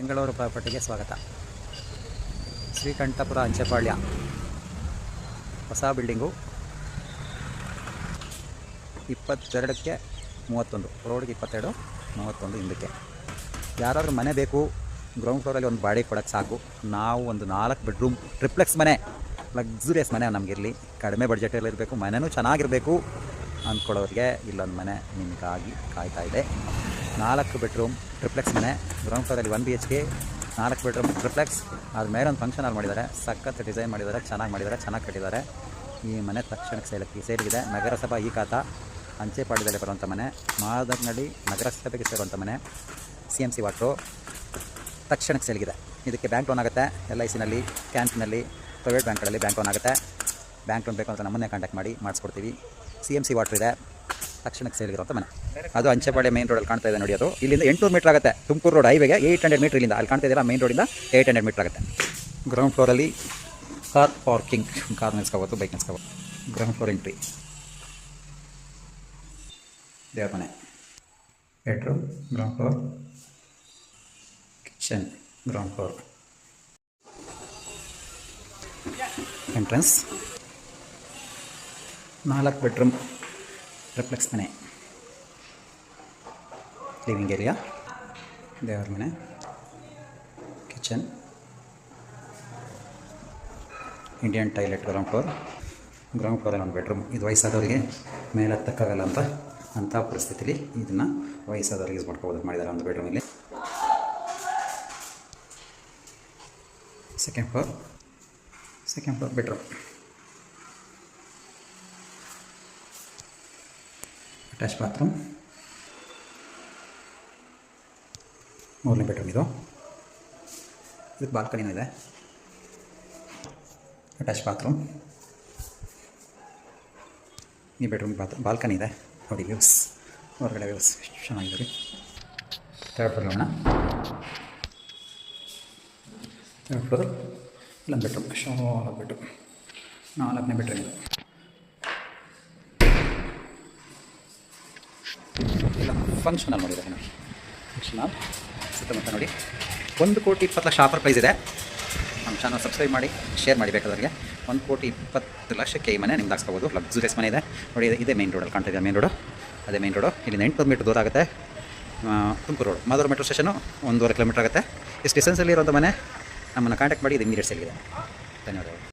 ಬೆಂಗಳೂರು ಪ್ರಾಪರ್ಟಿಗೆ ಸ್ವಾಗತ. ಶ್ರೀಕಂಠಪುರ ಅಂಚೆಪಾಳ್ಯ ಹೊಸ ಬಿಲ್ಡಿಂಗು 22ಕ್ಕೆ 31, ರೋಡ್ಗೆ 22, 31 ಹಿಂದಕ್ಕೆ. ಯಾರಾದರೂ ಮನೆ ಬೇಕು, ಗ್ರೌಂಡ್ ಫ್ಲೋರಲ್ಲಿ ಒಂದು ಬಾಡಿಗೆ ಕೊಡೋಕ್ಕೆ ಸಾಕು. ನಾವು ಒಂದು 4 ಬೆಡ್ರೂಮ್ ಟ್ರಿಪ್ಲೆಕ್ಸ್ ಮನೆ, ಲಕ್ಸುರಿಯಸ್ ಮನೆ ನಮಗಿರಲಿ, ಕಡಿಮೆ ಬಡ್ಜೆಟಲ್ಲಿ ಇರಬೇಕು, ಮನೆಯೂ ಚೆನ್ನಾಗಿರಬೇಕು ಅಂದ್ಕೊಳ್ಳೋರಿಗೆ ಇಲ್ಲೊಂದು ಮನೆ ನಿಮಗಾಗಿ ಕಾಯ್ತಾ ಇದೆ. 4 ಬೆಡ್ರೂಮ್ ಟ್ರಿಪ್ಲೆಕ್ಸ್ ಮನೆ, ಗ್ರೌಂಡ್ ಫ್ಲೋರಲ್ಲಿ 1 BHK, 4 ಬೆಡ್ರೂಮ್ ಟ್ರಿಪ್ಲೆಕ್ಸ್. ಅದ್ರ ಮೇಲೆ ಒಂದು ಫಂಕ್ಷನ್ ಹಾಲ್ ಮಾಡಿದ್ದಾರೆ, ಸಖತ್ ಡಿಸೈನ್ ಮಾಡಿದ್ದಾರೆ, ಚೆನ್ನಾಗಿ ಕಟ್ಟಿದ್ದಾರೆ. ಈ ಮನೆ ತಕ್ಷಣಕ್ಕೆ ಸೇರಿಗಿದೆ. ನಗರಸಭಾ ಈ ಖಾತಾ ಅಂಚೆಪಾಳ್ಯದಲ್ಲಿ ಬರುವಂಥ ಮನೆ, ಮಾದರ್ನಹಳ್ಳಿ ನಗರಸಭೆಗೆ ಸೇರುವಂಥ ಮನೆ, CMC ವಾಟ್ರು, ತಕ್ಷಣಕ್ಕೆ ಸೇಲ್ಗಿದೆ. ಇದಕ್ಕೆ ಬ್ಯಾಂಕ್ ಲೋನ್ ಆಗುತ್ತೆ, LICನಲ್ಲಿ, ಕ್ಯಾಂಪ್ನಲ್ಲಿ, ಪ್ರೈವೇಟ್ ಬ್ಯಾಂಕ್ಗಳಲ್ಲಿ ಬ್ಯಾಂಕ್ ಲೋನ್ ಆಗುತ್ತೆ. ಬ್ಯಾಂಕ್ ಲೋನ್ ಬೇಕು ಅಂತ ನಮ್ಮನ್ನೇ ಕಾಂಟ್ಯಾಕ್ಟ್ ಮಾಡಿ ಮಾಡಿಸ್ಕೊಡ್ತೀವಿ. CMC ವಾಟ್ರ್ ಇದೆ, ತಕ್ಷಣಕ್ಕೆ ಸೇಲ್ಗಿರುವಂಥ ಮನೆ. ಅದು ಅಂಚೆಪಾಳ್ಯ ಮೇನ್ ರೋಡಲ್ಲಿ ಕಾಣ್ತಾ ಇದೆ ನೋಡಿ. ಅದು ಇಲ್ಲಿಂದ 800 ಮೀಟ್ರ್ ಆಗುತ್ತೆ. ತುಮಕೂರು ರೋಡ್ ಹೈವೇಗೆ 800 ಮೀಟ್ರ್ ಇಲ್ಲಿಂದ. ಅಲ್ಲಿ ಕಾಣ್ತಾ ಇದೆಯಲ್ಲ, ಮೇನ್ ರೋಡಿಂದ 800 ಮೀಟ್ರ್ ಆಗುತ್ತೆ. ಗ್ರೌಂಡ್ ಫ್ಲೋರಲ್ಲಿ ಕಾರ್ ಪಾರ್ಕಿಂಗ್, ಕಾರ್ ನಿಲ್ಸ್ಕೋಬೋದು, ಬೈಕ್ ನಿಲ್ಸ್ಕೋಬೋದು. ಗ್ರೌಂಡ್ ಫ್ಲೋರ್ ಎಂಟ್ರಿ, ದೇವ್ರ ಮನೆ, bedroom ground floor, kitchen ground floor, entrance, 4 bedroom triplex ಮನೆ, ಲಿವಿಂಗ್ ಏರಿಯಾ, ದೇವರ ಮನೆ, ಕಿಚನ್, ಇಂಡಿಯನ್ ಟಾಯ್ಲೆಟ್. ಗ್ರೌಂಡ್ ಫ್ಲೋರಲ್ಲಿ 1 ಬೆಡ್ರೂಮ್. ಇದು ವಯಸ್ಸಾದವರಿಗೆ ಮೇಲೆ ಹತ್ತಕ್ಕಾಗಲ್ಲ ಅಂಥ ಪರಿಸ್ಥಿತಿಲಿ ಇದನ್ನು ವಯಸ್ಸಾದವ್ರಿಗೆ ಯೂಸ್ ಮಾಡಿದ್ದಾರೆ. 1 ಬೆಡ್ರೂಮಲ್ಲಿ. Second floor bedroom, attach bathroom, 3ನೇ ಬೆಡ್ರೂಮ್. ಇದಕ್ಕೆ ಬಾಲ್ಕನಿನೂ ಇದೆ, ಅಟ್ಯಾಚ್ ಬಾತ್ರೂಮ್. ಈ ಬೆಡ್ರೂಮ್ ಬಾಲ್ಕನಿ ಇದೆ ನೋಡಿ. ವ್ಯೂಸ್, ಹೊರಗಡೆ ವ್ಯೂಸ್ ಎಷ್ಟು ಚೆನ್ನಾಗಿದೆ ರೀ. ಥರ್ಡ್ ಫ್ಲೋರ್ ನೋಡೋಣ. ಥರ್ಡ್ ಫ್ಲೋರ್ ಇಲ್ಲೊಂದು ಬೆಡ್ರೂಮ್, 4 ಬೆಡ್ರೂಮ್, 4ನೇ ಬೆಡ್ರೂಮ್ ಇದೆ. ಇಲ್ಲ ಫಂಕ್ಷನ್ ಹಾಲ್ ಮಾಡಿದ್ದಾರೆ ನೋಡಿ. ಫಂಕ್ಷನ್ ಹಾಲ್ ಸುತ್ತಮುತ್ತ ನೋಡಿ. 1,20,00,000 ಆಫರ್ ಪ್ರೈಸ್ ಇದೆ. ನಮ್ಮ ಚಾನಲ್ ಸಬ್ಸ್ಕ್ರೈಬ್ ಮಾಡಿ, ಶೇರ್ ಮಾಡಿ ಬೇಕಾದವರಿಗೆ. 1,20,00,000ಕ್ಕೆ ಈ ಮನೆ ನಿಮ್ದು ಹಾಕ್ಸ್ಕೋಬೋದು. ಲಕ್ಸುರಿಯಸ್ ಮನೆ ಇದೆ ನೋಡಿ. ಇದೇ ಮೇನ್ ರೋಡಲ್ಲಿ ಕಾಣ್ತಾ ಇದೆ, ಮೇನ್ ರೋಡು, ಅದೇ ಮೇನ್ ರೋಡು. ಇಲ್ಲಿಂದ 800 ಮೀಟ್ರ್ ದೂರ ಆಗುತ್ತೆ. Tumakuru road, Maduru metro station 1.5 kilometre ಆಗುತ್ತೆ. ಇಷ್ಟು ಡಿಸ್ಟೆನ್ಸಲ್ಲಿ ಇರೋಂಥ ಮನೆ. ನಮ್ಮನ್ನು ಕಾಂಟ್ಯಾಕ್ಟ್ ಮಾಡಿ. ಇದು ಇಮಿಡಿಯೇಟ್ ಸೇಲ್ಗಿದೆ. ಧನ್ಯವಾದಗಳು.